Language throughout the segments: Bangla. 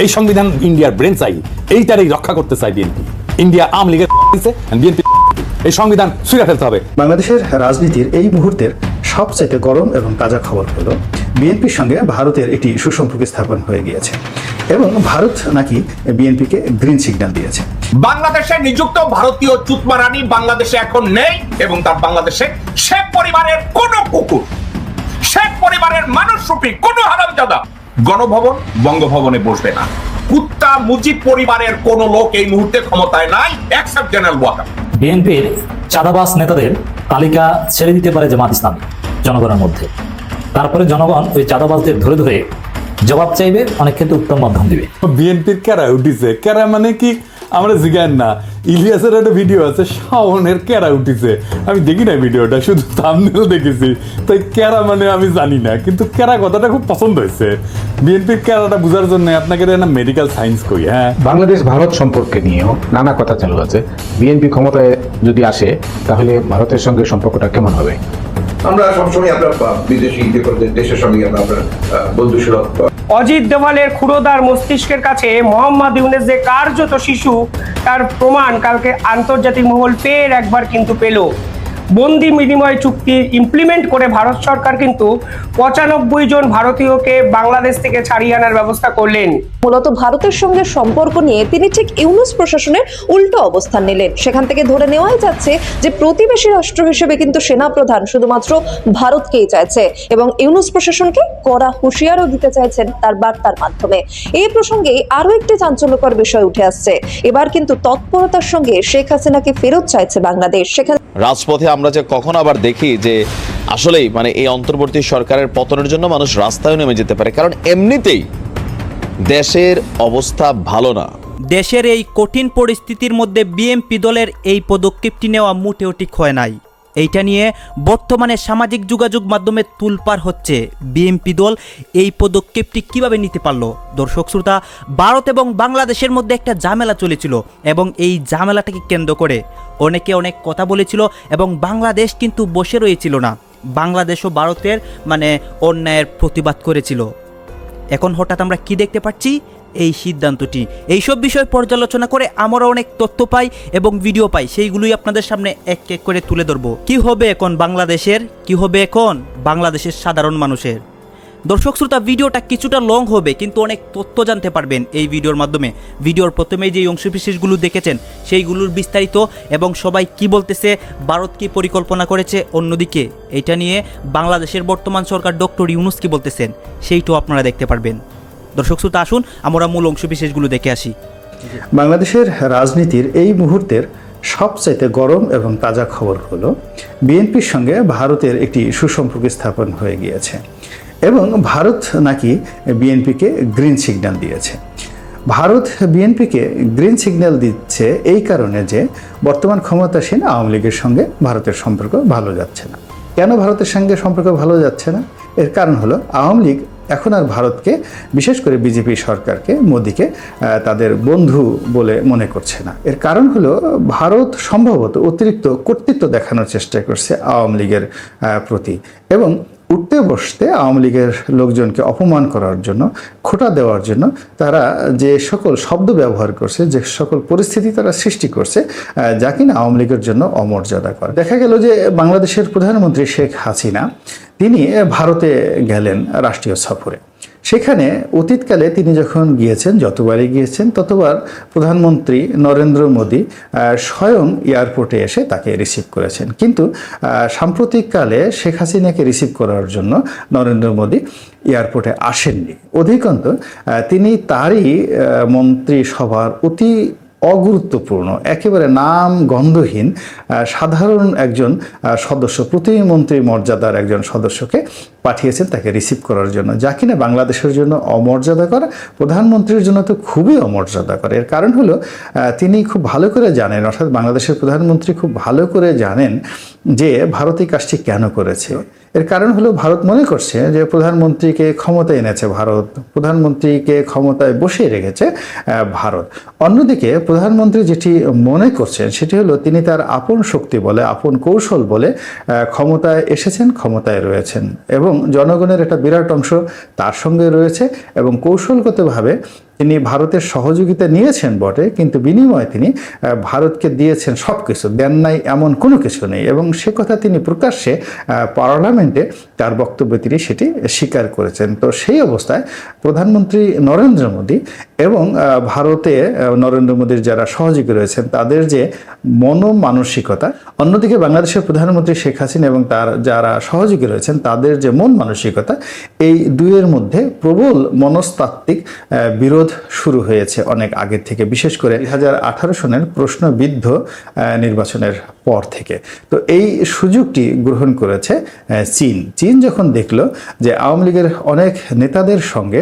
এই সংবিধান ইন্ডিয়ার ব্রেন চাই, এইটারই রক্ষা করতে চাই বিএনপি। ইন্ডিয়া আওয়ামী লীগের বিএনপি এই সংবিধান ছুঁড়ে ফেলতে হবে। বাংলাদেশের রাজনীতির এই মুহূর্তের সবচেয়ে গরম এবং তাজা খবর হলো বিএনপির সঙ্গে ভারতের একটি সুসম্পর্ক স্থাপন হয়ে গিয়েছে এবং ভারত নাকি বিএনপিকে গ্রিন সিগন্যাল দিয়েছে। বাংলাদেশে নিযুক্ত ভারতীয় চুতমা রানী বাংলাদেশে এখন নেই এবং তার বাংলাদেশে শেখ পরিবারের কোন কুকুর, শেখ পরিবারের মানুষরূপী কোন হারামজাদা গণভবন বঙ্গভবনে বসবে না। কুত্তা মুজিব পরিবারের কোন লোক এই মুহূর্তে ক্ষমতায় নাই এক্সেপ্ট জেনারেল ওয়াকার। বিএনপির চাঁদাবাজ নেতাদের তালিকা ছেড়ে দিতে পারে জামাত ইসলামী জনগণের মধ্যে, তারপরে জনগণ ওই চাঁদাবাজদের ধরে ধরে জবাব চাইবে, অনেক ক্ষেত্রে উত্তম মাধ্যম দিবে। বিএনপির কেরা উঠিছে, কেরা মানে কি আমরা জিজ্ঞান না। ইলিয়াসের একটা ভিডিও আছে, শাওনের কেরা উঠিছে, আমি দেখি না ভিডিওটা, শুধু থাম্বনেল দেখেছি, তাই কেরা মানে আমি জানি না, কিন্তু কেরা কথাটা খুব পছন্দ হয়েছে। বিএনপির কেরাটা বোঝার জন্য আপনাকে একটা মেডিকেল সায়েন্স কই। হ্যাঁ, বাংলাদেশ ভারত সম্পর্কে নিয়েও নানা কথা চালু আছে। বিএনপি ক্ষমতায় যদি আসে তাহলে ভারতের সঙ্গে সম্পর্কটা কেমন হবে? আমরা সবসময় আপনার বিদেশি দেশের সঙ্গে আপনার বন্ধুসুলভ। অজিত দোভালের ক্ষুরোদার মস্তিষ্কের কাছে মোহাম্মদ ইউনূস যে কার্যত শিশু, তার প্রমাণ কালকে আন্তর্জাতিক মহল ফের একবার কিন্তু পেল। বন্দি বিনিময় চুক্তি ইমপ্লিমেন্ট করে ভারত সরকার কিন্তু ৯৫ জন ভারতীয়কে বাংলাদেশ থেকে ছাড়িয়ে আনার ব্যবস্থা করলেন। মূলত ভারতের সঙ্গে সম্পর্ক নিয়ে তিনি ঠিক ইউনূস প্রশাসনের উল্টো অবস্থান নিলেন। সেখান থেকে ধরে নেওয়াই যাচ্ছে যে প্রতিবেশী রাষ্ট্র হিসেবে কিন্তু সেনাপ্রধান শুধুমাত্র ভারতকেই চাইছে এবং ইউনূস প্রশাসনকে কড়া হুঁশিয়ারও দিতে চাইছেন তার বার্তার মাধ্যমে। এই প্রসঙ্গে আরো একটি চাঞ্চল্যকর বিষয় উঠে আসছে। এবার কিন্তু তৎপরতার সঙ্গে শেখ হাসিনাকে ফেরত চাইছে বাংলাদেশ। সেখানে রাজপথে আমরা যে কখন আবার দেখি যে আসলেই মানে এই অন্তর্বর্তী সরকারের পতনের জন্য মানুষ রাস্তায় নেমে যেতে পারে, কারণ এমনিতেই দেশের অবস্থা ভালো না। দেশের এই কঠিন পরিস্থিতির মধ্যে বিএনপি দলের এই পদক্ষেপটি নেওয়া মোটেও ঠিক হয় নাই। এইটা নিয়ে বর্তমানে সামাজিক যোগাযোগ মাধ্যমে তুলপাড় হচ্ছে। বিএনপি দল এই পদক্ষেপটি কিভাবে নিতে পারলো? দর্শক শ্রোতা, ভারত এবং বাংলাদেশের মধ্যে একটা ঝামেলা চলেছিল এবং এই ঝামেলাটাকে কেন্দ্র করে অনেকে অনেক কথা বলেছিল এবং বাংলাদেশ কিন্তু বসে রয়েছিল না। বাংলাদেশও ভারতের অন্যায়ের প্রতিবাদ করেছিল। এখন হঠাৎ আমরা কি দেখতে পাচ্ছি? এই সিদ্ধান্তটি, এইসব বিষয় পর্যালোচনা করে আমরা অনেক তথ্য পাই এবং ভিডিও পাই, সেইগুলোই আপনাদের সামনে এক এক করে তুলে ধরবো। কি হবে এখন বাংলাদেশের, কি হবে এখন বাংলাদেশের সাধারণ মানুষের? দর্শক শ্রোতা, ভিডিওটা কিছুটা লং হবে কিন্তু অনেক তথ্য জানতে পারবেন এই ভিডিওর মাধ্যমে। ভিডিওর প্রথমে যে অংশবিশেষগুলো দেখেছেন সেইগুলোর বিস্তারিত এবং সবাই কি বলতেছে, ভারত কি পরিকল্পনা করেছে, অন্যদিকে এটা নিয়ে বাংলাদেশের বর্তমান সরকার ডক্টর ইউনূস কি বলতেছেন, সেইটাও আপনারা দেখতে পারবেন। দর্শক শ্রোতা, আসুন আমরা মূল অংশবিশেষগুলো দেখে আসি। বাংলাদেশের রাজনীতির এই মুহূর্তের সবচাইতে গরম এবং তাজা খবর হলো বিএনপির সঙ্গে ভারতের একটি সুসম্পর্ক স্থাপন হয়ে গিয়েছে এবং ভারত নাকি বিএনপিকে গ্রিন সিগন্যাল দিয়েছে। ভারত বিএনপিকে গ্রিন সিগন্যাল দিচ্ছে এই কারণে যে বর্তমান ক্ষমতাসীন আওয়ামী লীগের সঙ্গে ভারতের সম্পর্ক ভালো যাচ্ছে না। কেন ভারতের সঙ্গে সম্পর্ক ভালো যাচ্ছে না? এর কারণ হলো আওয়ামী লীগ এখন আর ভারতকে, বিশেষ করে বিজেপি সরকারকে, মোদিকে তাদের বন্ধু বলে মনে করছে না। এর কারণ হলো ভারত সম্ভবত অতিরিক্ত কর্তৃত্ব দেখানোর চেষ্টা করছে আওয়ামী লীগের প্রতি এবং উঠতে বসতে আওয়ামী লীগের লোকজনকে অপমান করার জন্য, খোঁটা দেওয়ার জন্য তারা যে সকল শব্দ ব্যবহার করছে, যে সকল পরিস্থিতি তারা সৃষ্টি করছে, যা কিনা আওয়ামী লীগের জন্য অমর্যাদা করে। দেখা গেল যে বাংলাদেশের প্রধানমন্ত্রী শেখ হাসিনা তিনি ভারতে গেলেন রাষ্ট্রীয় সফরে। সেখানে অতীতকালে তিনি যখন গিয়েছেন, যতবারই গিয়েছেন ততবার প্রধানমন্ত্রী নরেন্দ্র মোদী স্বয়ং এয়ারপোর্টে এসে তাকে রিসিভ করেছেন, কিন্তু সাম্প্রতিককালে শেখ হাসিনাকে রিসিভ করার জন্য নরেন্দ্র মোদী এয়ারপোর্টে আসেননি। অধিকন্তু তিনি তারই মন্ত্রিসভার অতি অগুরুত্বপূর্ণ, একেবারে নাম গন্ধহীন সাধারণ একজন সদস্য, প্রতিমন্ত্রী মর্যাদার একজন সদস্যকে পাঠিয়েছেন তাকে রিসিভ করার জন্য, যা কিনা বাংলাদেশের জন্য অমর্যাদাকর, প্রধানমন্ত্রীর জন্য তো খুবই অমর্যাদাকর। এর কারণ হলো তিনি খুব ভালো করে জানেন, অর্থাৎ বাংলাদেশের প্রধানমন্ত্রী খুব ভালো করে জানেন যে ভারত এই কাজটি কেন করেছে। এর কারণ হলো ভারত মনে করছে যে প্রধানমন্ত্রীকে ক্ষমতায় এনেছে ভারত, প্রধানমন্ত্রীকে ক্ষমতায় বসিয়ে রেখেছে ভারত। অন্যদিকে প্রধানমন্ত্রী যেটি মনে করছেন সেটি হলো তিনি তার আপন শক্তি বলে, আপন কৌশল বলে ক্ষমতায় এসেছেন, ক্ষমতায় রয়েছেন এবং জনগণের একটা বিরাট অংশ তার সঙ্গে রয়েছে এবং কৌশলগতভাবে তিনি ভারতের সহযোগিতা নিয়েছেন বটে, কিন্তু বিনিময়ে তিনি ভারতকে দিয়েছেন সব কিছু, দেন নাই এমন কোনো কিছু নেই। এবং সে কথা তিনি প্রকাশ্যে পার্লামেন্টে তার বক্তব্যে তিনি সেটি স্বীকার করেছেন। তো সেই অবস্থায় প্রধানমন্ত্রী নরেন্দ্র মোদী এবং ভারতে নরেন্দ্র মোদীর যারা সহযোগী রয়েছেন তাদের যে মনমানসিকতা, অন্যদিকে বাংলাদেশের প্রধানমন্ত্রী শেখ হাসিনা এবং তার যারা সহযোগী রয়েছেন তাদের যে মন মানসিকতা, এই দুইয়ের মধ্যে প্রবল মনস্তাত্ত্বিক বিরোধ শুরু হয়েছে অনেক আগে থেকে, বিশেষ করে 2018 সনের প্রশ্নবিদ্ধ নির্বাচনের পর থেকে। তো এই সুযোগটি গ্রহণ করেছে চীন যখন দেখলো যে আওয়ামী লীগের অনেক নেতাদের সঙ্গে,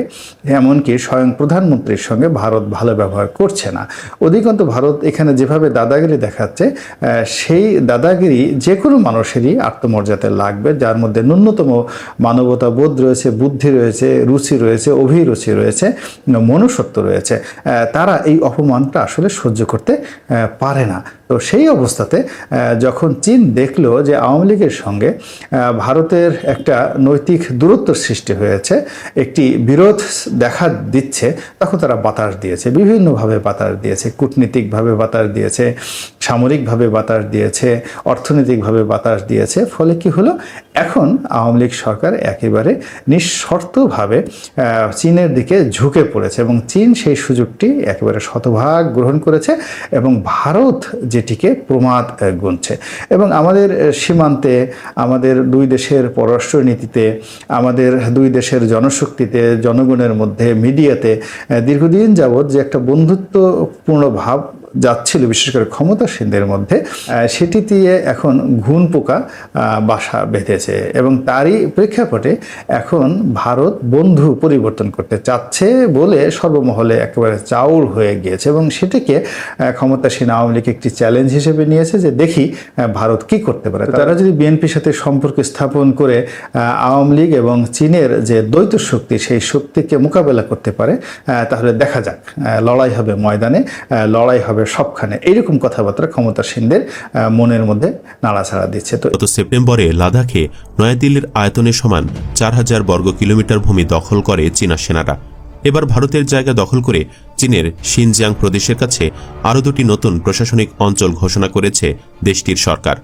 এমনকি স্বয়ং প্রধানমন্ত্রীর সঙ্গে ভারত ভালো ব্যবহার করছে না, অধিকন্তু ভারত এখানে যেভাবে দাদাগিরি দেখাচ্ছে, সেই দাদাগিরি যে কোনো মানুষেরই আত্মমর্যাদাতে লাগবে, যার মধ্যে ন্যূনতম মানবতা বোধ রয়েছে, বুদ্ধি রয়েছে, রুচি রয়েছে, অভিরুচি রয়েছে, মনুষ্যত্ব রয়েছে, তারা এই অপমানটা আসলে সহ্য করতে পারে না। তো সেই অবস্থাতে যখন চীন দেখলো যে আওয়ামী লীগের সঙ্গে ভারতের একটা নৈতিক দূরত্ব সৃষ্টি হয়েছে, একটি বিরোধ দেখা দিচ্ছে, তখন তারা বাতাস দিয়েছে, বিভিন্নভাবে বাতাস দিয়েছে, কূটনীতিকভাবে বাতাস দিয়েছে, সামরিকভাবে বাতাস দিয়েছে, অর্থনৈতিকভাবে বাতাস দিয়েছে। ফলে কি হলো, এখন আওয়ামী লীগ সরকার একেবারে নিঃশর্তভাবে চীনের দিকে ঝুঁকে পড়েছে এবং চীন সেই সুযোগটি একেবারে শতভাগ গ্রহণ করেছে এবং ভারত যেটিকে প্রমাদ গুনছে। এবং আমাদের সীমান্তে, আমাদের দুই দেশের পররাষ্ট্রনীতিতে, আমাদের দুই দেশের জনশক্তিতে, জনগণের মধ্যে, মিডিয়াতে দীর্ঘদিন যাবৎ যে একটা বন্ধুত্বপূর্ণ ভাব যাচ্ছিল, বিশেষ করে ক্ষমতাসীনদের মধ্যে, সেটি দিয়ে এখন ঘুণ পোকা বাসা বেঁধেছে এবং তারই প্রেক্ষাপটে এখন ভারত বন্ধু পরিবর্তন করতে চাচ্ছে বলে সর্বমহলে একেবারে চাউর হয়ে গিয়েছে এবং সেটিকে ক্ষমতাসীন আওয়ামী লীগ একটি চ্যালেঞ্জ হিসেবে নিয়েছে যে দেখি ভারত কি করতে পারে। তারা যদি বিএনপির সাথে সম্পর্ক স্থাপন করে আওয়ামী লীগ এবং চীনের যে দ্বৈত শক্তি, সেই শক্তিকে মোকাবেলা করতে পারে, তাহলে দেখা যাক, লড়াই হবে ময়দানে, লড়াই হবে সবখানে, এইরকম কথাবার্তা ক্ষমতাসীনদের মনের মধ্যে নাড়াচাড়া দিচ্ছে। তো গত সেপ্টেম্বরে লাদাখে নয়াদিল্লির আয়তনের সমান 4000 বর্গ কিলোমিটার ভূমি দখল করে চীনা সেনারা। এবার ভারতের জায়গা দখল করে চীনের শিনজিয়াং প্রদেশের কাছে আরও 2টি নতুন প্রশাসনিক অঞ্চল ঘোষণা করেছে দেশটির সরকার।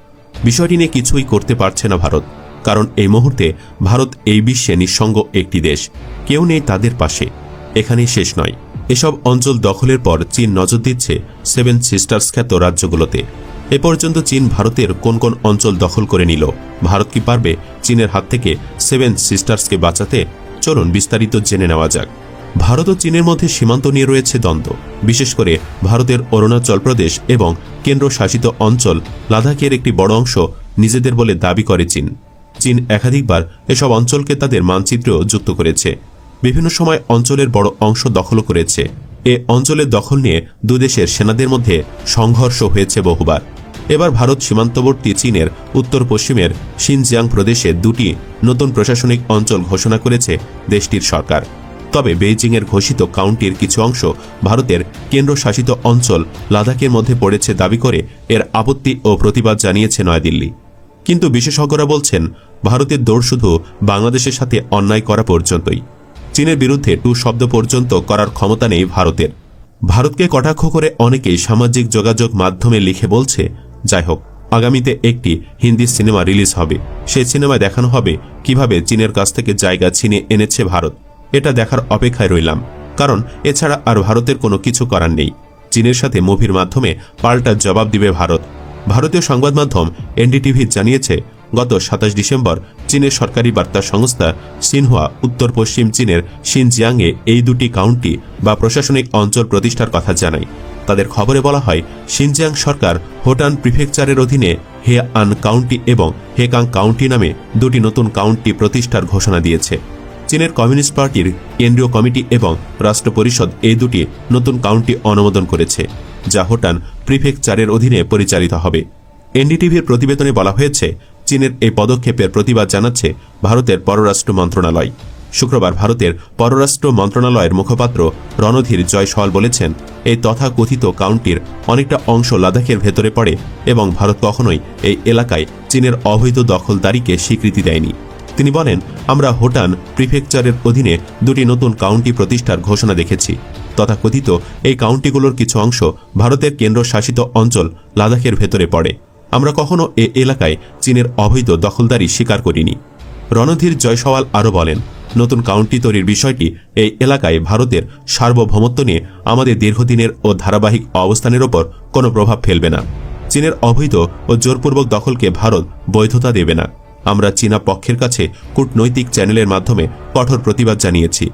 বিষয়টি নিয়ে কিছুই করতে পারছে না ভারত, কারণ এই মুহূর্তে ভারত এই বিশ্বে নিঃসঙ্গ একটি দেশ, কেউ নেই তাদের পাশে। এখানেই শেষ নয়, এসব অঞ্চল দখলের পর চীন নজর দিচ্ছে 7 সিস্টার্স খ্যাত রাজ্যগুলোতে। এ পর্যন্ত চীন ভারতের কোন কোন অঞ্চল দখল করে নিল, ভারত কি পারবে চীনের হাত থেকে 7 সিস্টার্সকে বাঁচাতে? চলুন বিস্তারিত জেনে নেওয়া যাক। ভারত ও চীনের মধ্যে সীমান্ত নিয়ে রয়েছে দ্বন্দ্ব, বিশেষ করে ভারতের অরুণাচল প্রদেশ এবং কেন্দ্রশাসিত অঞ্চল লাদাখের একটি বড় অংশ নিজেদের বলে দাবি করে চীন একাধিকবার এসব অঞ্চলকে তাদের মানচিত্রেও যুক্ত করেছে। বিভিন্ন সময় অঞ্চলের বড় অংশ দখল করেছে। এ অঞ্চলের দখল নিয়ে দুদেশের সেনাদের মধ্যে সংঘর্ষ হয়েছে বহুবার। এবার ভারত সীমান্তবর্তী চীনের উত্তর পশ্চিমের শিনজিয়াং প্রদেশে 2টি নতুন প্রশাসনিক অঞ্চল ঘোষণা করেছে দেশটির সরকার। তবে বেইজিংয়ের ঘোষিত কাউন্টির কিছু অংশ ভারতের কেন্দ্রশাসিত অঞ্চল লাদাখের মধ্যে পড়েছে দাবি করে এর আপত্তি ও প্রতিবাদ জানিয়েছে নয়াদিল্লি। কিন্তু বিশেষজ্ঞরা বলছেন, ভারতের দৌড় শুধু বাংলাদেশের সাথে অন্যায় করা পর্যন্তই। চীনের বিরুদ্ধে টু শব্দ পর্যন্ত করার ক্ষমতা নেই ভারতের। ভারতকে কটাক্ষ করে অনেকেই সামাজিক যোগাযোগ মাধ্যমে লিখে বলছে, যাই হোক, আগামীতে একটি হিন্দি সিনেমা রিলিজ হবে, সেই সিনেমায় দেখানো হবে কিভাবে চীনের কাছ থেকে জায়গা ছিনিয়ে এনেছে ভারত। এটা দেখার অপেক্ষায় রইলাম, কারণ এছাড়া আর ভারতের কোনো কিছু করার নেই। চীনের সাথে মুভির মাধ্যমে পাল্টা জবাব দিবে ভারত। ভারতীয় সংবাদ মাধ্যম এনডিটিভি জানিয়েছে, গত 27 ডিসেম্বর চীনের সরকারি বার্তা সংস্থা সিনহুয়া উত্তর পশ্চিম চীনের শিনজিয়াংয়ে এই 2টি কাউন্টি বা প্রশাসনিক অঞ্চল প্রতিষ্ঠার কথা জানায়। তাদের খবরে বলা হয়, শিনজিয়াং সরকার হোটান প্রিফেকচারের অধীনে হেআন কাউন্টি এবং হেকাং কাউন্টি নামে 2টি নতুন কাউন্টি প্রতিষ্ঠার ঘোষণা দিয়েছে। চীনের কমিউনিস্ট পার্টির কেন্দ্রীয় কমিটি এবং রাষ্ট্র পরিষদ এই 2টি নতুন কাউন্টি অনুমোদন করেছে, যা হোটান প্রিফেকচারের অধীনে পরিচালিত হবে। এনডিটিভির প্রতিবেদনে বলা হয়েছে, চীনের এই পদক্ষেপের প্রতিবাদ জানাচ্ছে ভারতের পররাষ্ট্র মন্ত্রণালয়। শুক্রবার ভারতের পররাষ্ট্র মন্ত্রণালয়ের মুখপাত্র রণধীর জয়সওয়াল বলেছেন, এই তথাকথিত কাউন্টির অনেকটা অংশ লাদাখের ভেতরে পড়ে এবং ভারত কখনোই এই এলাকায় চীনের অবৈধ দখলদারিকে স্বীকৃতি দেয়নি। তিনি বলেন, আমরা হোটান প্রিফেকচারের অধীনে 2টি নতুন কাউন্টি প্রতিষ্ঠার ঘোষণা দেখেছি। তথাকথিত এই কাউন্টিগুলোর কিছু অংশ ভারতের কেন্দ্রশাসিত অঞ্চল লাদাখের ভেতরে পড়ে। আমরা কখনো এ এলাকায় চীনের অবৈধ দখলদারি স্বীকার করিনি। রণধীর জয়সওয়াল আরও বলেন, নতুন কাউন্টি তৈরির বিষয়টি এই এলাকায় ভারতের সার্বভৌমত্ব নিয়ে আমাদের দীর্ঘদিনের ও ধারাবাহিক অবস্থানের ওপর কোনো প্রভাব ফেলবে না। চীনের অবৈধ ও জোরপূর্বক দখলকে ভারত বৈধতা দেবে না। আমরা চীনা পক্ষের কাছে কূটনৈতিক চ্যানেলের মাধ্যমে কঠোর প্রতিবাদ জানিয়েছি।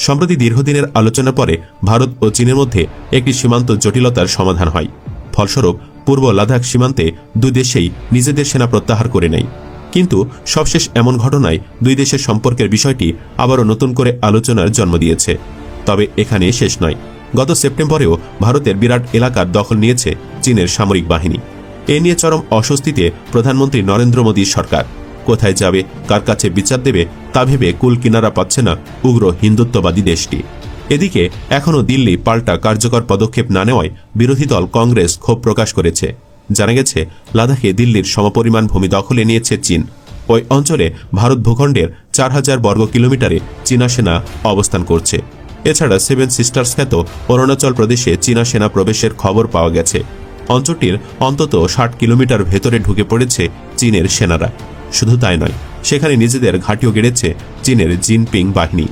সম্প্রতি দীর্ঘদিনের আলোচনার পরে ভারত ও চীনের মধ্যে একটি সীমান্ত জটিলতার সমাধান হয়। ফলস্বরূপ পূর্ব লাদাখ সীমান্তে দুই দেশেই নিজেদের সেনা প্রত্যাহার করে নেয়। কিন্তু সবশেষ এমন ঘটনায় দুই দেশের সম্পর্কের বিষয়টি আবারও নতুন করে আলোচনার জন্ম দিয়েছে। তবে এখানে শেষ নয়। গত সেপ্টেম্বরেও ভারতের বিরাট এলাকার দখল নিয়েছে চীনের সামরিক বাহিনী। এ নিয়ে চরম অস্বস্তিতে প্রধানমন্ত্রী নরেন্দ্র মোদীর সরকার। কোথায় যাবে, কার কাছে বিচার দেবে তা ভেবে কুল কিনারা পাচ্ছে না উগ্র হিন্দুত্ববাদী দেশটি। এদিকে এখনও দিল্লি পাল্টা কার্যকর পদক্ষেপ না নেওয়ায় বিরোধী দল কংগ্রেস ক্ষোভ প্রকাশ করেছে। জানা গেছে, লাদাখে দিল্লির সমপরিমাণ ভূমি দখলে নিয়েছে চীন। ওই অঞ্চলে ভারত ভূখণ্ডের 4000 বর্গ কিলোমিটারে চীনা সেনা অবস্থান করছে। এছাড়া সেভেন সিস্টার্স খ্যাত অরুণাচল প্রদেশে চীনা সেনা প্রবেশের খবর পাওয়া গেছে। অঞ্চলটির অন্তত 60 কিলোমিটার ভেতরে ঢুকে পড়েছে চীনের সেনারা। শুধু তাই নয়, সেখানে নিজেদের ঘাঁটিও গেড়েছে চীনের জিনপিং বাহিনী।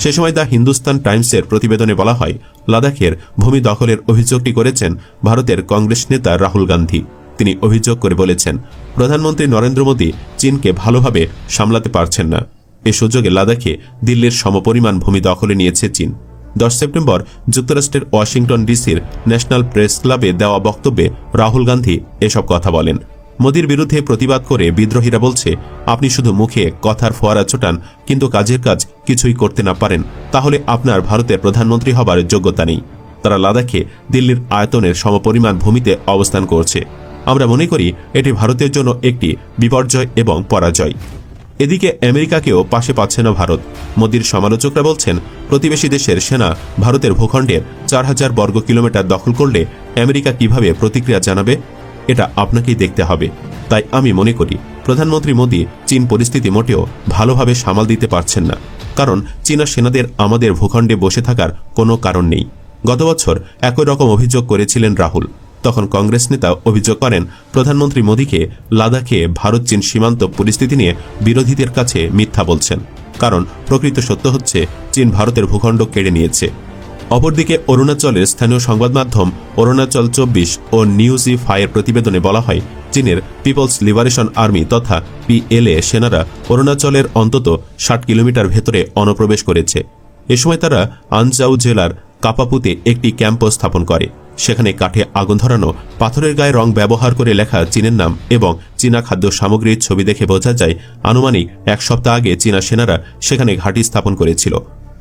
সে সময় দ্য হিন্দুস্তান টাইমসের প্রতিবেদনে বলা হয়, লাদাখের ভূমি দখলের অভিযোগটি করেছেন ভারতের কংগ্রেস নেতা রাহুল গান্ধী। তিনি অভিযোগ করে বলেছেন, প্রধানমন্ত্রী নরেন্দ্র মোদী চীনকে ভালোভাবে সামলাতে পারছেন না। এ সুযোগে লাদাখে দিল্লির সমপরিমাণ ভূমি দখলে নিয়েছে চীন। 10 সেপ্টেম্বর যুক্তরাষ্ট্রের ওয়াশিংটন ডিসির ন্যাশনাল প্রেস ক্লাবে দেওয়া বক্তব্যে রাহুল গান্ধী এসব কথা বলেন। মোদির বিরুদ্ধে প্রতিবাদ করে বিদ্রোহীরা বলছে, আপনি শুধু মুখে কথার ফোয়ারা ছোটান, কিন্তু কাজের কাজ কিছুই করতে না পারেন, তাহলে আপনার ভারতের প্রধানমন্ত্রী হবার যোগ্যতা নেই। তারা লাদাখে দিল্লির আয়তনের সমপরিমাণ ভূমিতে অবস্থান করছে। আমরা মনে করি এটি ভারতের জন্য একটি বিপর্যয় এবং পরাজয়। এদিকে আমেরিকাকেও পাশে পাচ্ছে না ভারত। মোদির সমালোচকরা বলছেন, প্রতিবেশী দেশের সেনা ভারতের ভূখণ্ডের 4000 বর্গ কিলোমিটার দখল করলে আমেরিকা কিভাবে প্রতিক্রিয়া জানাবে, এটা আপনাকেই দেখতে হবে। তাই আমি মনে করি প্রধানমন্ত্রী মোদী চীন পরিস্থিতি মোটেও ভালোভাবে সামাল দিতে পারছেন না, কারণ চীনা সেনাদের আমাদের ভূখণ্ডে বসে থাকার কোনো কারণ নেই। গত বছর একই রকম অভিযোগ করেছিলেন রাহুল। তখন কংগ্রেস নেতা অভিযোগ করেন, প্রধানমন্ত্রী মোদীকে লাদাখে ভারত চীন সীমান্ত পরিস্থিতি নিয়ে বিরোধীদের কাছে মিথ্যা বলছেন, কারণ প্রকৃত সত্য হচ্ছে চীন ভারতের ভূখণ্ড কেড়ে নিয়েছে। অপরদিকে অরুণাচলের স্থানীয় সংবাদ মাধ্যম অরুণাচল 24 ও নিউজি ফায়ার প্রতিবেদনে বলা হয়, চীনের পিপলস লিবারেশন আর্মি তথা PLA সেনারা অরুণাচলের অন্তত 60 কিলোমিটার ভেতরে অনুপ্রবেশ করেছে। এ সময় তারা আনজাউ জেলার কাপাপুতে একটি ক্যাম্পও স্থাপন করে। সেখানে কাঠে আগুন ধরানো, পাথরের গায়ে রং ব্যবহার করে লেখা চীনের নাম এবং চীনা খাদ্য সামগ্রীর ছবি দেখে বোঝা যায় আনুমানিক 1 সপ্তাহ আগে চীনা সেনারা সেখানে ঘাঁটি স্থাপন করেছিল।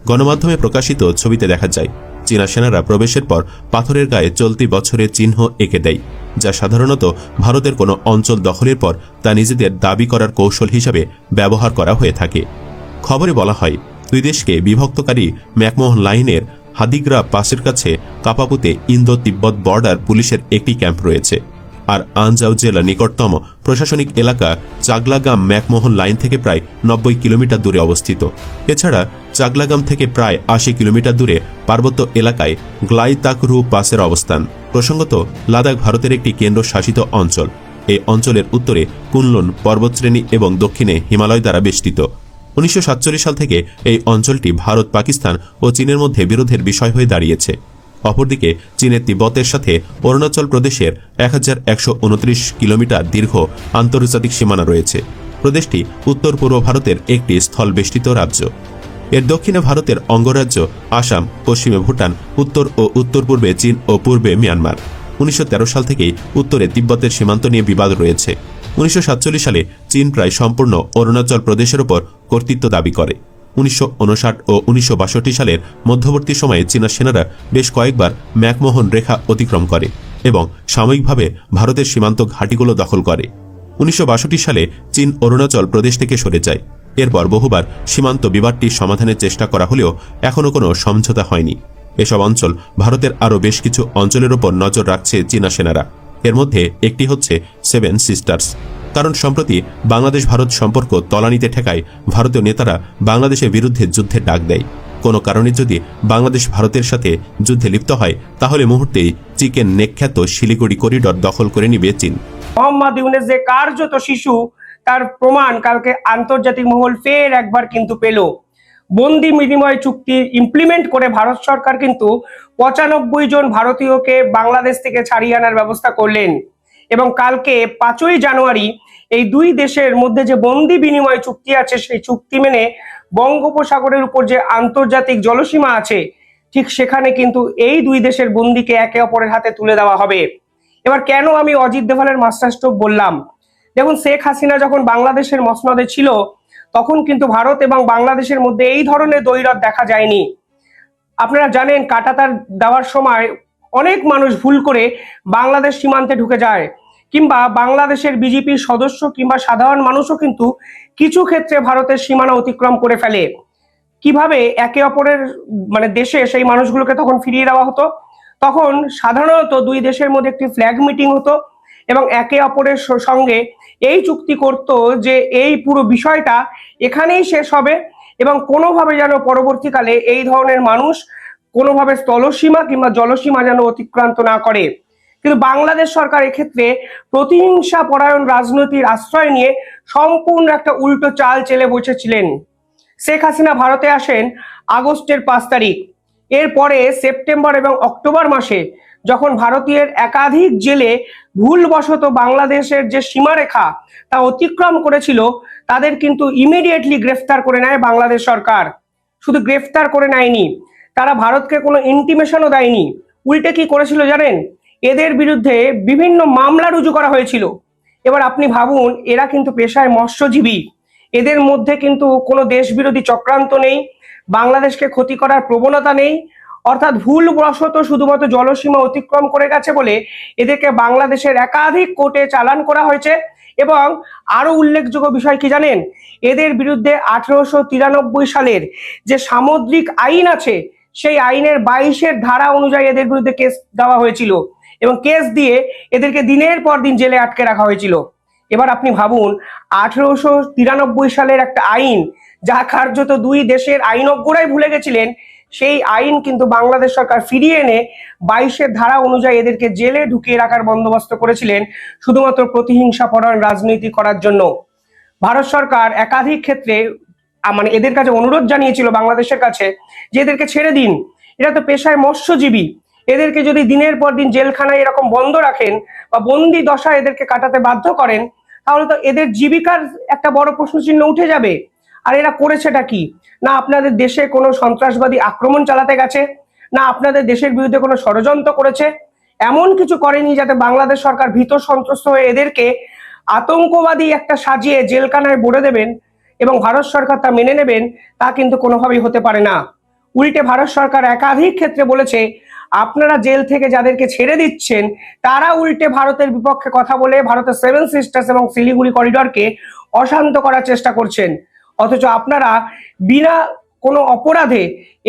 গণমাধ্যমে প্রকাশিত ছবিতে দেখা যায়, চীনা সেনারা প্রবেশের পর পাথরের গায়ে চলতি বছরের চিহ্ন এঁকে দেয়, যা সাধারণত ভারতের কোনো অঞ্চল দখলের পর তা নিজেদের দাবি করার কৌশল হিসাবে ব্যবহার করা হয়ে থাকে। খবরে বলা হয়, দুই দেশকে বিভক্তকারী ম্যাকমোহন লাইনের হাদিগ্রা পাসের কাছে কাপাপুতে ইন্দো তিব্বত বর্ডার পুলিশের একটি ক্যাম্প রয়েছে। আর আনজাও জেলার নিকটতম প্রশাসনিক এলাকা চাগলাগাম ম্যাকমোহন লাইন থেকে প্রায় 90 কিলোমিটার দূরে অবস্থিত। এছাড়া চাগলাগাম থেকে প্রায় 80 কিলোমিটার দূরে পার্বত্য এলাকায় গ্লাইতাকরু পাসের অবস্থান। প্রসঙ্গত, লাদাখ ভারতের একটি কেন্দ্রশাসিত অঞ্চল। এই অঞ্চলের উত্তরে কুনলুন পর্বতশ্রেণী এবং দক্ষিণে হিমালয় দ্বারা বেষ্টিত। 1947 সাল থেকে এই অঞ্চলটি ভারত, পাকিস্তান ও চীনের মধ্যে বিরোধের বিষয় হয়ে দাঁড়িয়েছে। অপরদিকে চীনের তিব্বতের সাথে অরুণাচল প্রদেশের 1129 কিলোমিটার দীর্ঘ আন্তর্জাতিক সীমানা রয়েছে। প্রদেশটি উত্তর পূর্ব ভারতের একটি স্থলবেষ্টিত রাজ্য। এর দক্ষিণে ভারতের অঙ্গরাজ্য আসাম, পশ্চিমে ভুটান, উত্তর ও উত্তর পূর্বে চীন ও পূর্বে মিয়ানমার। 1913 সাল থেকেই উত্তরে তিব্বতের সীমান্ত নিয়ে বিবাদ রয়েছে। 1947 সালে চীন প্রায় সম্পূর্ণ অরুণাচল প্রদেশের ওপর কর্তৃত্ব দাবি করে। 1959 ও 1962 সালের মধ্যবর্তী সময়ে চীনা সেনারা বেশ কয়েকবার ম্যাকমোহন রেখা অতিক্রম করে এবং সাময়িকভাবে ভারতের সীমান্ত ঘাঁটিগুলো দখল করে। 1962 সালে চীন অরুণাচল প্রদেশ থেকে সরে যায়। এরপর বহুবার সীমান্ত বিবাদটির সমাধানের চেষ্টা করা হলেও এখনও কোনো সমঝোতা হয়নি। এসব অঞ্চল ভারতের আরও বেশ কিছু অঞ্চলের ওপর নজর রাখছে চীনা সেনারা। এর মধ্যে একটি হচ্ছে সেভেন সিস্টার্স। কারণ সম্প্রতি বাংলাদেশ ভারত সম্পর্ক তলানিতে ঠেকায় ভারতীয় নেতারা বাংলাদেশের বিরুদ্ধে যুদ্ধের ডাক দেয়। কোনো কারণে যদি বাংলাদেশ ভারতের সাথে যুদ্ধে লিপ্ত হয় তাহলে মুহূর্তেই চিকেন নেক খ্যাত শিলিগুড়ি করিডর দখল করে নিবে চীন। মোহাম্মদ ইউনূস যে কার্যত শিশু, তার প্রমাণ কালকে আন্তর্জাতিক মহল ফের একবার কিন্তু পেল। বন্দি বিনিময় চুক্তি ইমপ্লিমেন্ট করে ভারত সরকার কিন্তু 95 জন ভারতীয়কে বাংলাদেশ থেকে ছাড়িয়ে আনার ব্যবস্থা করলেন এবং কালকে 5ই জানুয়ারি এই দুই দেশের মধ্যে যে বন্দি বিনিময় চুক্তি আছে সেই চুক্তি মেনে বঙ্গোপসাগরের উপর যে আন্তর্জাতিক জলসীমা আছে ঠিক সেখানে কিন্তু এই দুই দেশের বন্দিকে একে অপরের হাতে তুলে দেওয়া হবে। এবার কেন আমি অজিত দোভালের মাস্টারস্ট্রোক বললাম, দেখুন শেখ হাসিনা যখন বাংলাদেশের মসনদে ছিল তখন কিন্তু ভারত এবং বাংলাদেশের মধ্যে এই ধরনের দ্বৈরথ দেখা যায়নি। আপনারা জানেন কাঁটাতার দেওয়ার সময় অনেক মানুষ ভুল করে বাংলাদেশ সীমান্তে ঢুকে যায়, কিংবা বাংলাদেশের বিজেপির সদস্য কিংবা সাধারণ মানুষও কিন্তু কিছু ক্ষেত্রে ভারতের সীমানা অতিক্রম করে ফেলে। কিভাবে একে অপরের দেশে সেই মানুষগুলোকে তখন ফিরিয়ে দেওয়া হতো? তখন সাধারণত দুই দেশের মধ্যে একটি ফ্ল্যাগ মিটিং হতো এবং একে অপরের সঙ্গে এই চুক্তি করত যে এই পুরো বিষয়টা এখানেই শেষ হবে এবং কোনোভাবে যেন পরবর্তীকালে এই ধরনের মানুষ কোনোভাবে স্থলসীমা কিংবা জলসীমা যেন অতিক্রান্ত না করে। কিন্তু বাংলাদেশ সরকার এক্ষেত্রে প্রতিহিংসা পরায়ণ রাজনীতির আশ্রয় নিয়ে সম্পূর্ণ একটা উল্টো চাল চেলে বসেছিলেন। শেখ হাসিনা ভারতে আসেন আগস্টের 5 তারিখ। এরপরে সেপ্টেম্বর এবং অক্টোবর মাসে যখন ভারতীয় একাধিক জেলে ভুলবশত বাংলাদেশের যে সীমারেখা তা অতিক্রম করেছিল তাদের কিন্তু ইমিডিয়েটলি গ্রেফতার করে নেয় বাংলাদেশ সরকার। শুধু গ্রেফতার করে নেয়নি, তারা ভারতকে কোনো ইন্টিমেশনও দেয়নি। উল্টে কি করেছিল জানেন? এদের বিরুদ্ধে বিভিন্ন মামলা রুজু করা হয়েছিল। এবার আপনি ভাবুন, এরা কিন্তু পেশায় মৎস্যজীবী, এদের মধ্যে কিন্তু কোনো দেশবিরোধী চক্রান্ত নেই, বাংলাদেশকে ক্ষতি করার প্রবণতা নেই। অর্থাৎ ভুলবশত শুধুমাত্র জলসীমা অতিক্রম করে গেছে বলে এদেরকে বাংলাদেশের একাধিক কোর্টে চালান করা হয়েছে। এবং আরো উল্লেখযোগ্য বিষয় কি জানেন? এদের বিরুদ্ধে 1893 সালের যে সামুদ্রিক আইন আছে সেই আইনের 22 ধারা অনুযায়ী এদের বিরুদ্ধে কেস দেওয়া হয়েছিল এবং কেস দিয়ে এদেরকে দিনের পর দিন জেলে আটকে রাখা হয়েছিল। এবার আপনি ভাবুন, 1893 সালের একটা আইন যা কার্যত দুই দেশের আইনজ্ঞরাই ভুলে গেছিলেন, সেই আইন কিন্তু বাংলাদেশ সরকার ফিরিয়ে এনে 22 ধারা অনুযায়ী এদেরকে জেলে ঢুকিয়ে রাখার বন্দোবস্ত করেছিলেন শুধুমাত্র প্রতিহিংসা পরায়ণ রাজনীতি করার জন্য। ভারত সরকার একাধিক ক্ষেত্রে এদের কাছে অনুরোধ জানিয়েছিল বাংলাদেশের কাছে যে এদেরকে ছেড়ে দিন, এরা তো পেশায় মৎস্যজীবী, এদেরকে যদি দিনের পর দিন জেলখানায় এরকম বন্ধ রাখেন বা বন্দি দশায় এদেরকে কাটাতে বাধ্য করেন তাহলে তো এদের জীবিকার একটা বড় প্রশ্নচিহ্ন উঠে যাবে। আর এরা করেছেটা কি? না আপনাদের দেশে কোনো সন্ত্রাসবাদী আক্রমণ চালাতে গেছে, না আপনাদের দেশের বিরুদ্ধে কোনো ষড়যন্ত্র করেছে, এমন কিছু করেনি যাতে বাংলাদেশ সরকার ভীত সন্ত্রস্ত হয়ে এদেরকে আতঙ্কবাদী একটা সাজিয়ে জেলখানায় ভরে দেবেন এবং ভারত সরকার তা মেনে নেবেন, তা কিন্তু কোনোভাবেই হতে পারে না। উল্টে ভারত সরকার একাধিক ক্ষেত্রে বলেছে আপনারা জেল থেকে যাদেরকে ছেড়ে দিচ্ছেন তারা উল্টে ভারতের বিপক্ষে কথা বলে ভারতের 7 সিস্টার্স এবং শিলিগুড়ি করিডরকে অশান্ত করার চেষ্টা করছেন, অথচ আপনারা বিনা কোনো অপরাধে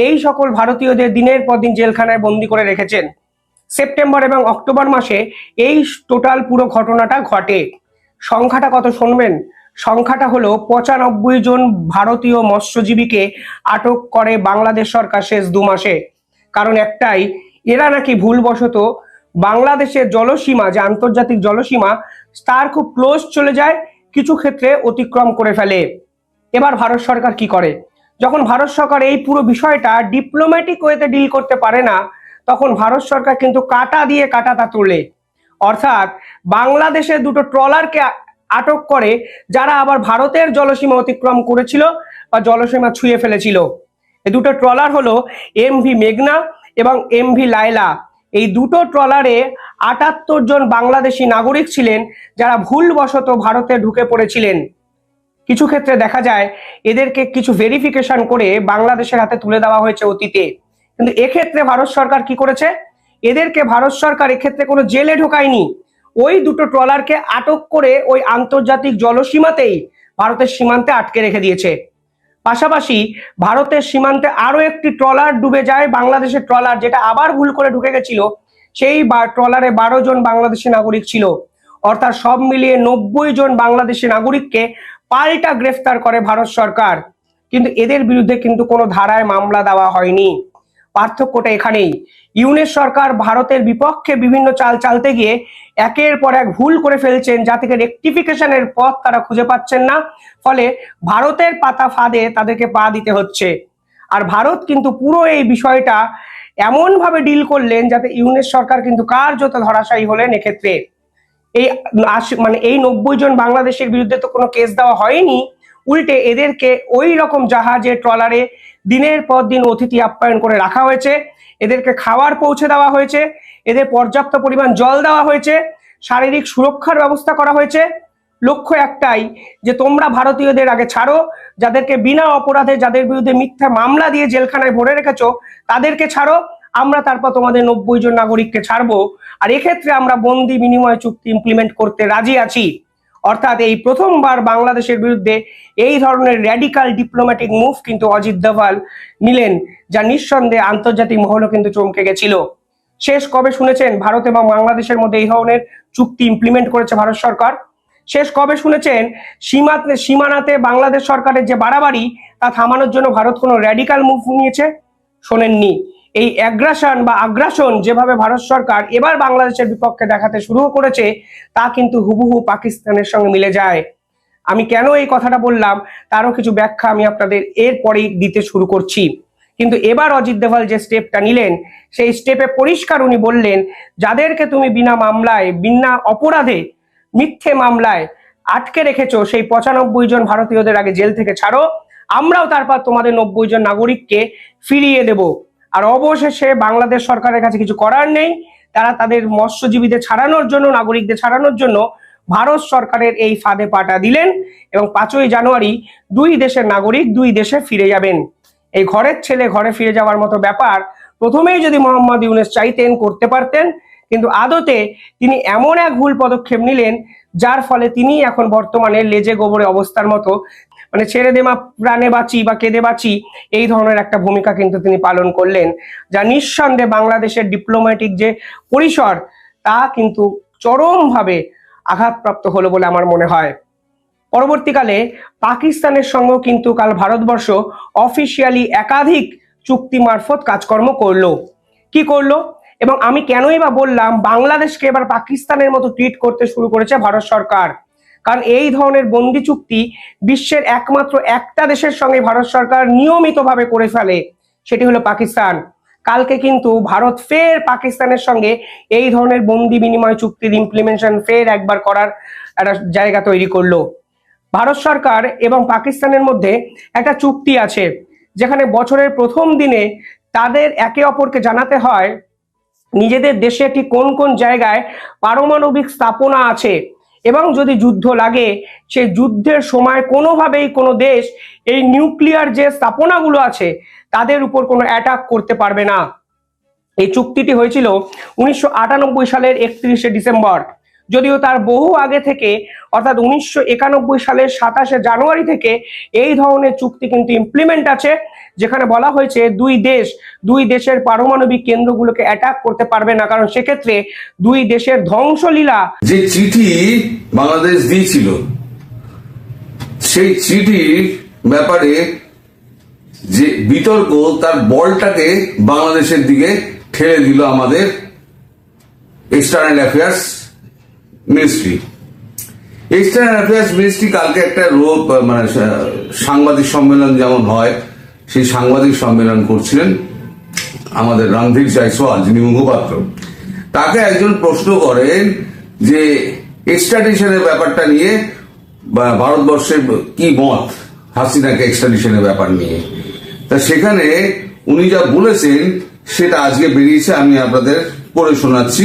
এই সকল ভারতীয়দের দিনের পর দিন জেলখানায় বন্দি করে রেখেছেন। সেপ্টেম্বর এবং অক্টোবর মাসে এই টোটাল পুরো ঘটনাটা ঘটে। সংখ্যাটা কত শুনবেন? সংখ্যাটা হলো 95 জন ভারতীয় মৎস্যজীবীকে আটক করে বাংলাদেশ সরকার শেষ 2 মাসে। কারণ একটাই, এরা নাকি ভুলবশত বাংলাদেশের জলসীমা যে আন্তর্জাতিক জলসীমা তার খুব ক্লোজ চলে যায়, কিছু ক্ষেত্রে অতিক্রম করে ফেলে। এবার ভারত সরকার কি করে? যখন ভারত সরকার এই পুরো বিষয়টা ডিপ্লোম্যাটিক ওয়েতে ডিল করতে পারে না তখন ভারত সরকার কিন্তু কাঁটা দিয়ে কাঁটাটা তোলে। অর্থাৎ বাংলাদেশের 2টো ট্রলারকে আটক করে যারা আবার ভারতের জলসীমা অতিক্রম করেছিল বা জলসীমা ছুঁয়ে ফেলেছিল। এই 2টো ট্রলার হলো MV মেঘনা এবং MV লায়লা। এই 2টো ট্রলারে 78 জন বাংলাদেশি নাগরিক ছিলেন যারা ভুলবশত ভারতে ঢুকে পড়েছিলেন। কিছু ক্ষেত্রে দেখা যায় এদেরকে কিছু ভেরিফিকেশন করে বাংলাদেশের হাতে তুলে দেওয়া হয়েছে অতীতে, কিন্তু এক্ষেত্রে ভারত সরকার কি করেছে? এদেরকে ভারত সরকার এক্ষেত্রে কোনো জেলে ঢোকায়নি, ওই 2টো ট্রলারকে আটক করে ওই আন্তর্জাতিক জলসীমাতেই ভারতের সীমান্তে আটকে রেখে দিয়েছে। পাশাপাশি ভারতের সীমান্তে আরো একটি ট্রলার ডুবে যায়, বাংলাদেশের ট্রলার যেটা আবার ভুল করে ঢুকে গেছিল, সেই ট্রলারে 12 জন বাংলাদেশি নাগরিক ছিল। অর্থাৎ সব মিলিয়ে 90 জন বাংলাদেশি নাগরিককে পাল্টা গ্রেফতার করে ভারত সরকার। কিন্তু এদের বিরুদ্ধে কিন্তু কোনো ধারায় মামলা দেওয়া হয়নি। পার্থক্যটা এখানেই। ইউনূস সরকার ভারতের বিপক্ষে বিভিন্ন চাল চালতে গিয়ে একের পর এক ভুল করে ফেলছেন, যা থেকে রেকটিফিকেশনের পথ তারা খুঁজে পাচ্ছেন না, ফলে ভারতের পাতা ফাঁদে তাদেরকে পা দিতে হচ্ছে। আর ভারত কিন্তু পুরো এই বিষয়টা এমন ভাবে ডিল করলেন যাতে ইউনূস সরকার কিন্তু কার্যত ধরাশায়ী হলেন। এক্ষেত্রে এই 90 জন বাংলাদেশের বিরুদ্ধে তো কোনো কেস দেওয়া হয়নি, উল্টে এদেরকে ওই রকম জাহাজে ট্রলারে দিনের পর দিন অতিথি আপ্যায়ন করে রাখা হয়েছে, এদেরকে খাবার পৌঁছে দেওয়া হয়েছে, এদের পর্যাপ্ত পরিমাণ জল দেওয়া হয়েছে, শারীরিক সুরক্ষার ব্যবস্থা করা হয়েছে। লক্ষ্য একটাই যে তোমরা ভারতীয়দের আগে ছাড়ো, যাদেরকে বিনা অপরাধে, যাদের বিরুদ্ধে মিথ্যা মামলা দিয়ে জেলখানায় ভরে রেখেছো তাদেরকে ছাড়ো, আমরা তারপর তোমাদের 90 জন নাগরিককে ছাড়বো। আর এক্ষেত্রে আমরা বন্দি বিনিময় চুক্তি ইমপ্লিমেন্ট করতে রাজি আছি। অর্থাৎ এই প্রথমবার বাংলাদেশের বিরুদ্ধে এই ধরনের র্যাডিক্যাল ডিপ্লোম্যাটিক মুভ কিন্তু অজিত দোভাল নিলেন, যা নিঃসন্দেহে আন্তর্জাতিক মহলও কিন্তু চমকে গেছিল। শেষ কবে শুনেছেন ভারত এবং বাংলাদেশের মধ্যে এই ধরনের চুক্তি ইমপ্লিমেন্ট করেছে ভারত সরকার? শেষ কবে শুনেছেন সীমানাতে বাংলাদেশ সরকারের যে বাড়াবাড়ি তা থামানোর জন্য ভারত কোনো র্যাডিক্যাল মুভ নিয়েছে? শোনেননি। এই আগ্রাসন যেভাবে ভারত সরকার এবার বাংলাদেশের বিপক্ষে দেখাতে শুরু করেছে তা কিন্তু হুবহু পাকিস্তানের সঙ্গে মিলে যায়। আমি কেন এই কথাটা বললাম তারও কিছু ব্যাখ্যা আমি আপনাদের এরপরেই দিতে শুরু করছি। কিন্তু এবার অজিত দোভাল যে স্টেপটা নিলেন সেই স্টেপে পরিষ্কার উনি বললেন, যাদেরকে তুমি বিনা মামলায়, বিনা অপরাধে, মিথ্যে মামলায় আটকে রেখেছো সেই 95 জন ভারতীয়দের আগে জেল থেকে ছাড়ো, আমরাও তারপর তোমাদের 90 জন নাগরিককে ফিরিয়ে দেব। আর অবশেষে বাংলাদেশ সরকারের কাছে কিছু করার নেই, তারা তাদের মৎস্যজীবীদের ছাড়ানোর জন্য, নাগরিকদের ছাড়ানোর জন্য ভারত সরকারের এই ফাঁদে পাটা দিলেন এবং 5ই জানুয়ারি দুই দেশের নাগরিক দুই দেশে ফিরে যাবেন। এই ঘরের ছেলে ঘরে ফিরে যাওয়ার মতো ব্যাপার প্রথমেই যদি মোহাম্মদ ইউনূস চাইতেন করতে পারতেন, কিন্তু আদতে তিনি এমন এক ভুল পদক্ষেপ নিলেন যার ফলে তিনি এখন বর্তমানে লেজে গোবরে অবস্থার মতো, ছেড়ে দে মা প্রাণে বাঁচি বা কেঁদে বাঁচি, এই ধরনের একটা ভূমিকা কিন্তু তিনি পালন করলেন, যা নিঃসন্দেহে বাংলাদেশের ডিপ্লোম্যাটিক যে পরিসর তা কিন্তু চরমভাবে আঘাতপ্রাপ্ত হলো বলে আমার মনে হয়। পরবর্তীকালে পাকিস্তানের সঙ্গেও কিন্তু কাল ভারতবর্ষ অফিসিয়ালি একাধিক চুক্তি মারফত কাজকর্ম করলো। কি করলো এবং আমি কেনই বা বললাম বাংলাদেশকে এবার পাকিস্তানের মতো ট্রিট করতে শুরু করেছে ভারত সরকার? কারণ এই ধরনের বন্দি চুক্তি বিশ্বের একমাত্র একটা দেশের সঙ্গে ভারত সরকার নিয়মিতভাবে করে ফেলে, সেটি হলো পাকিস্তান। কালকে কিন্তু ভারত ফের পাকিস্তানের সঙ্গে এই ধরনের বন্দি বিনিময় চুক্তির ইমপ্লিমেন্টেশন ফের একবার করার একটা জায়গা তৈরি করলো। ভারত সরকার এবং পাকিস্তানের মধ্যে একটা চুক্তি আছে যেখানে বছরের প্রথম দিনে তাদের একে অপরকে জানাতে হয় নিজেদের দেশে ঠিক কোন কোন জায়গায় পারমাণবিক স্থাপনা আছে এবং যদি যুদ্ধ লাগে সেই যুদ্ধের সময় কোনোভাবেই কোনো দেশ এই নিউক্লিয়ার যে স্থাপনাগুলো আছে তাদের উপর কোনো অ্যাটাক করতে পারবে না। এই চুক্তিটি হয়েছিল 1998 সালের 31শে ডিসেম্বর, যদিও তার বহু আগে থেকে অর্থাৎ 1991 সালের 27শে জানুয়ারি থেকে এই ধরনের চুক্তি কিন্তু ইমপ্লিমেন্ট আছে, যেখানে বলা হয়েছে দুই দেশের পারমাণবিক কেন্দ্রগুলোকে অ্যাটাক করতে পারবে না, কারণ সেক্ষেত্রে দুই দেশের ধ্বংসলীলা। যে চিঠি বাংলাদেশ দিয়েছিল সেই চিঠির ব্যাপারে যে বিতর্ক তার বলটাকে বাংলাদেশের দিকে ঠেলে দিল আমাদের external affairs ministry. External affairs ministry কালকে একটা সাংবাদিক সম্মেলন যেমন হয় সেই সাংবাদিক সম্মেলন করছিলেন আমাদের রণধীর জয়সওয়াল, যিনি মুখপাত্র। তাকে একজন প্রশ্ন করেন যে এক্সট্রাডিশনের ব্যাপারটা নিয়ে ভারতবর্ষের কি মত হাসিনাকে এক্সট্রাডিশনের ব্যাপার নিয়ে। তা সেখানে উনি যা বলেছেন সেটা আজকে বেরিয়েছে, আমি আপনাদের পড়ে শোনাচ্ছি।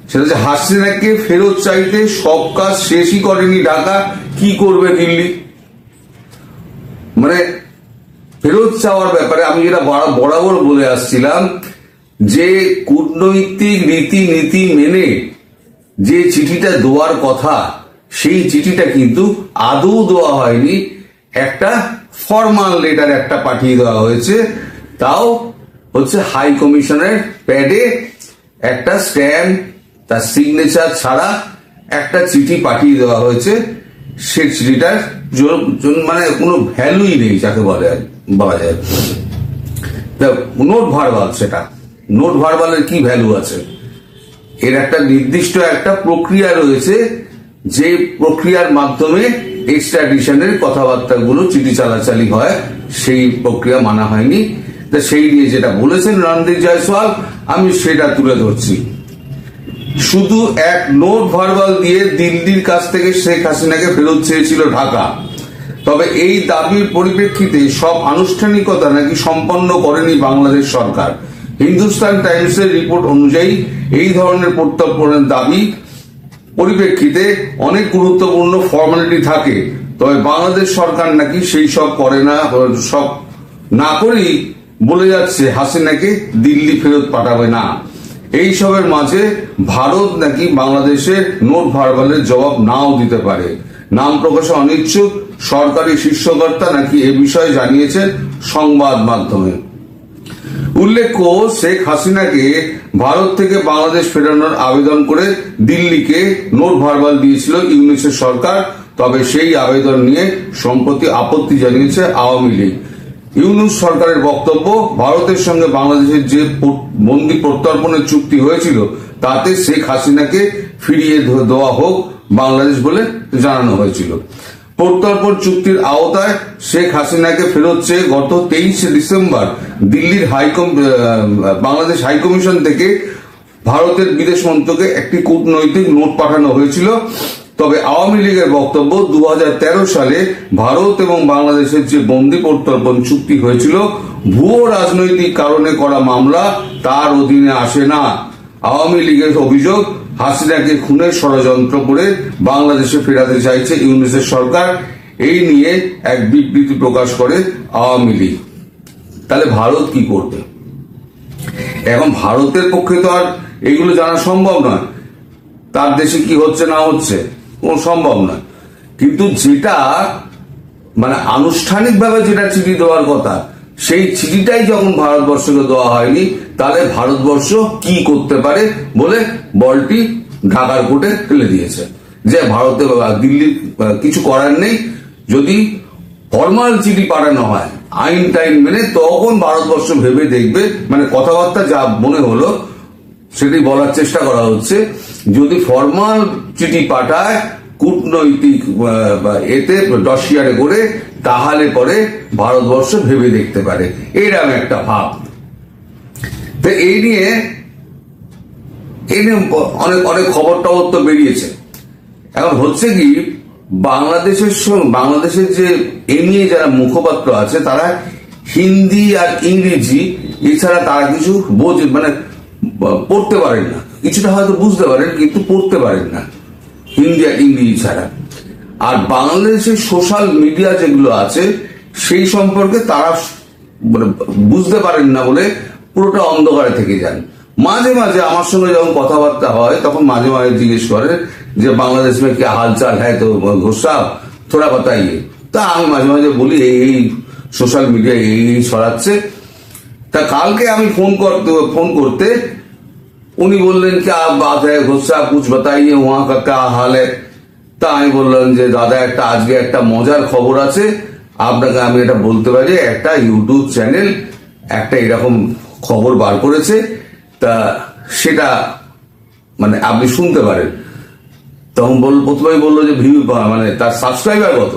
সেটা হচ্ছে, হাসিনাকে ফেরত চাইতে সব কাজ শেষই করেনি ঢাকা, কি করবে দিল্লি। ফেরত চাওয়ার ব্যাপারে আমি যেটা বরাবর বলে আসছিলাম যে কূটনৈতিক রীতিনীতি মেনে যে চিঠিটা দেওয়ার কথা সেই চিঠিটা কিন্তু আদৌ দেওয়া হয়নি, একটা ফরমাল লেটার একটা পাঠিয়ে দেওয়া হয়েছে, তাও হচ্ছে হাই কমিশনের প্যাডে একটা স্ট্যাম্প, তার সিগনেচার ছাড়া একটা চিঠি পাঠিয়ে দেওয়া হয়েছে। সে চিঠিটার মানে কোনো ভ্যালুই নেই যাকে বলা যায়। নোট ভার্বাল, সেটা নোট ভার্বালের কি ভ্যালু আছে? এর একটা নির্দিষ্ট একটা প্রক্রিয়া রয়েছে, যে প্রক্রিয়ার মাধ্যমে এক্সট্রাডিশনের কথাবার্তাগুলো চিঠি চালাচালি হয়, সেই প্রক্রিয়া মানা হয়নি। তা সেই নিয়ে যেটা বলেছেন রণধীর জয়সওয়াল, আমি সেটা তুলে ধরছি। শুধু এক নোট ভার্বাল দিয়ে দিল্লির কাছ থেকে শেখ হাসিনাকে ফেরত চেয়েছিল ঢাকা। তবে এই দাবির পরিপ্রেক্ষিতে সব আনুষ্ঠানিকতা নাকি সম্পন্ন করেনি বাংলাদেশ সরকার। হিন্দুস্তান টাইমসের রিপোর্ট অনুযায়ী এই ধরনের প্রত্যর্পণের দাবি পরিপ্রেক্ষিতে অনেক গুরুত্বপূর্ণ ফর্মালিটি থাকে, তবে বাংলাদেশ সরকার নাকি সেই সব করে না, সব না করেই বলে যাচ্ছে হাসিনাকে দিল্লি ফেরত পাঠাবে না। এই সবের মাঝে ভারত নাকি বাংলাদেশের নোট ভার্বালের জবাব নাও দিতে পারে। নাম প্রকাশে অনিচ্ছুক সরকারি শীর্ষকর্তা নাকি এ বিষয়ে জানিয়েছেন সংবাদ মাধ্যমে। উল্লেখ্য, শেখ হাসিনাকে ভারত থেকে বাংলাদেশ ফেরানোর আবেদন করে দিল্লিকে নোট ভার্বাল দিয়েছিল ইউনূসের সরকার। তবে সেই আবেদন নিয়ে সম্প্রতি আপত্তি জানিয়েছে আওয়ামী লীগ। ইউনূস সরকারের বক্তব্য, ভারতের সঙ্গে বাংলাদেশের যে বন্দি প্রত্যর্পণের চুক্তি হয়েছিল তাতে শেখ হাসিনাকে ফিরিয়ে দেওয়া হোক বাংলাদেশ বলে জানানো হয়েছিল। প্রত্যর্পণ চুক্তির আওতায় শেখ হাসিনাকে ফেরত চেয়ে গত 23 ডিসেম্বর দিল্লির বাংলাদেশ হাইকমিশন থেকে ভারতের বিদেশ মন্ত্রকে একটি কূটনৈতিক নোট পাঠানো হয়েছিল। তবে আওয়ামী লীগের বক্তব্য, 2013 সালে ভারত এবং বাংলাদেশের যে বন্দি প্রত্যর্পণ চুক্তি হয়েছিল ভুয়ো রাজনৈতিক কারণে করা মামলা তার অধীনে আসে না। আওয়ামী লীগের অভিযোগ, হাসিনাকে খুনের ষড়যন্ত্র করে বাংলাদেশে ফেরাতে চাইছে ইউনূসের সরকার। এই নিয়ে এক বিবৃতি প্রকাশ করে আওয়ামী লীগ। তাহলে ভারত কি করবে? এখন ভারতের পক্ষে তো আর এগুলো জানা সম্ভব নয়, তার দেশে কি হচ্ছে না হচ্ছে কোনো সম্ভব নয়। কিন্তু যেটা মানে আনুষ্ঠানিকভাবে যেটা চিঠি দেওয়ার কথা, সেই চিঠিটাই যখন ভারতবর্ষকে দেওয়া হয়নি, তাহলে ভারতবর্ষ কি করতে পারে বলে বলটি ঢাকার কোর্টে ফেলে দিয়েছে যে ভারতে দিল্লির কিছু করার নেই। যদি ফরমাল চিঠি পাঠানো হয় আইন টাইন মেনে, তখন ভারতবর্ষ ভেবে দেখবে, মানে কথাবার্তা যা মনে হলো সেটি বলার চেষ্টা করা হচ্ছে। যদি ফরমাল চিঠি পাঠায় কূটনৈতিক এতে ডসিয়ারে করে, তাহলে পরে ভারতবর্ষ ভেবে দেখতে পারে, এরকম একটা ভাব। তো এই নিয়ে অনেক অনেক খবর টবর তো বেরিয়েছে। এখন হচ্ছে কি, বাংলাদেশের যে এ নিয়ে যারা মুখপাত্র আছে তারা হিন্দি আর ইংরেজি এছাড়া তারা কিছু মানে পড়তে পারেন না। কিছুটা হয়তো বুঝতে পারেন কিন্তু পড়তে পারেন না হিন্দি আর ইংরেজি ছাড়া। আর বাংলাদেশের সোশ্যাল মিডিয়া যেগুলো আছে সেই সম্পর্কে তারা মানে বুঝতে পারেন না বলে পুরোটা অন্ধকারে থেকে যান। মাঝে মাঝে আমার সঙ্গে যখন কথাবার্তা হয় তখন মাঝে মাঝে জিজ্ঞেস করে যে বাংলাদেশ में क्या हालचाल है, तो घोष साहब थोड़ा बताइए। তা আমি মাঝে মাঝে বলি এই সোশ্যাল মিডিয়া এই ছড়াচ্ছে। তা কালকে আমি ফোন করতে উনি বললেন क्या बात है घोष साहब, कुछ बताइए वहां का क्या हाल है। তা আমি বললাম যে দাদা আজকে একটা মজার খবর আছে আপনাকে আমি এটা বলতে পারি। একটা ইউটিউব চ্যানেল একটা এরকম খবর বার করেছে, তা সেটা মানে আপনি শুনতে পারেন। তখন প্রথমেই বললো যে ভিউ মানে তার সাবস্ক্রাইবার কত।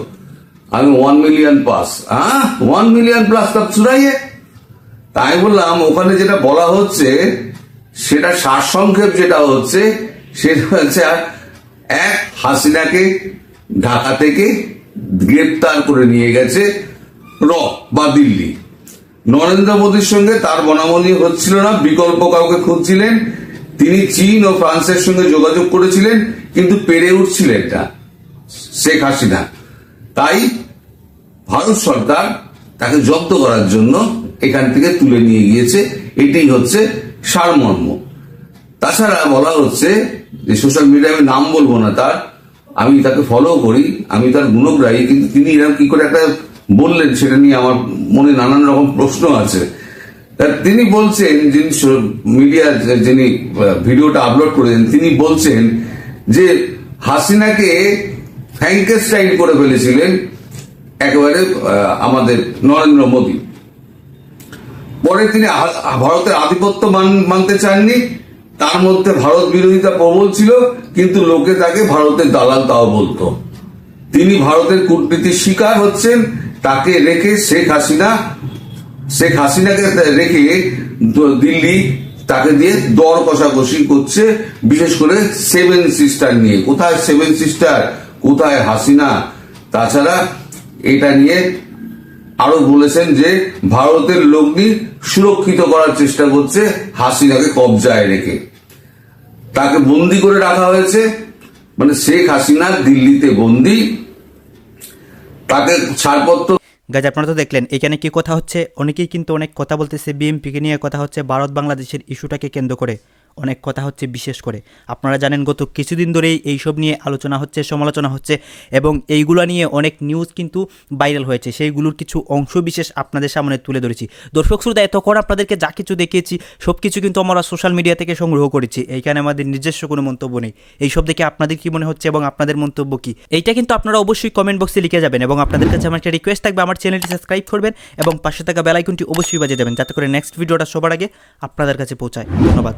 আমি 1 মিলিয়ন প্লাস। 1 মিলিয়ন প্লাস তব সুনাইয়ে। তাই বললাম ওখানে যেটা বলা হচ্ছে সেটা সারসংক্ষেপ যেটা হচ্ছে সেটা হচ্ছে এক হাসিনাকে ঢাকা থেকে গ্রেপ্তার করে নিয়ে গেছে বা দিল্লি। নরেন্দ্র মোদীর সঙ্গে তার বনাবনি হচ্ছিল না, বিকল্প কাউকে খুঁজছিলেন। তিনি চীন ও ফ্রান্সের সঙ্গে যোগাযোগ করেছিলেন কিন্তু পেরে উঠছিলেন না শেখ হাসিনা। তাই ভারত সরকার তাকে জব্দ করার জন্য এখান থেকে তুলে নিয়ে গিয়েছে, এটাই হচ্ছে সারমর্ম। তাছাড়া বলা হচ্ছে যে সোশ্যাল মিডিয়ায় আমি নাম বলবো না তার, আমি তাকে ফলো করি, আমি তার গুণগ্রাহী, কিন্তু তিনি এরকম কি করে একটা বললেন সেটা নিয়ে আমার মনে নানান রকম প্রশ্ন আছে। তিনি বলছেন, যিনি মিডিয়া যিনি ভিডিওটা আপলোড করেছেন তিনি বলছেন যে হাসিনাকে ফ্র্যাঙ্কেস্টাইন করে ফেলেছিলেন একেবারে আমাদের নরেন্দ্র মোদী। পরে তিনি ভারতের আধিপত্য মানতে চাননি, তার মধ্যে ভারত বিরোধিতা প্রবল ছিল, কিন্তু লোকে তাকে ভারতের দালাল তাও বলতো। তিনি ভারতের কূটনীতির শিকার হচ্ছেন, তাকে রেখে শেখ হাসিনাকে রেখে দিল্লি তাকে দিয়ে দর কষাকষি করছে, বিশেষ করে 7 সিস্টার নিয়ে। কোথায় 7 সিস্টার, কোথায় হাসিনা? তাছাড়া এটা নিয়ে আরো বলেছেন যে ভারতের লগ্নি সুরক্ষিত করার চেষ্টা করছে হাসিনাকে কবজায় রেখে, তাকে বন্দি করে রাখা হয়েছে। মানে শেখ হাসিনা দিল্লিতে বন্দি, তাকে ছাড়পত্র। গাইজ আপনারা তো দেখলেন এখানে কি কথা হচ্ছে, অনেকেই কিন্তু অনেক কথা বলতেছে বিএমপিকে নিয়ে কথা হচ্ছে, ভারত বাংলাদেশের ইস্যুটাকে কেন্দ্র করে অনেক কথা হচ্ছে। বিশেষ করে আপনারা জানেন গত কিছুদিন ধরেই এইসব নিয়ে আলোচনা হচ্ছে, সমালোচনা হচ্ছে এবং এইগুলো নিয়ে অনেক নিউজ কিন্তু ভাইরাল হয়েছে। সেইগুলোর কিছু অংশ বিশেষ আপনাদের সামনে তুলে ধরেছি। দর্শক শ্রোতা, এতক্ষণ আপনাদেরকে যা কিছু দেখিয়েছি সব কিছু কিন্তু আমরা সোশ্যাল মিডিয়া থেকে সংগ্রহ করেছি, এইখানে আমাদের নিজস্ব কোনো মন্তব্য নেই। এইসব দেখে আপনাদের কি মনে হচ্ছে এবং আপনাদের মন্তব্য কি, এইটা কিন্তু আপনারা অবশ্যই কমেন্ট বক্সে লিখে যাবেন। এবং আপনাদের কাছে আমার একটা রিকোয়েস্ট থাকবে, আমার চ্যানেলটি সাবস্ক্রাইব করবেন এবং পাশে থাকা বেল আইকনটি অবশ্যই বাজিয়ে দেবেন, যাতে করে নেক্সট ভিডিওটা সবার আগে আপনাদের কাছে পৌঁছায়। ধন্যবাদ।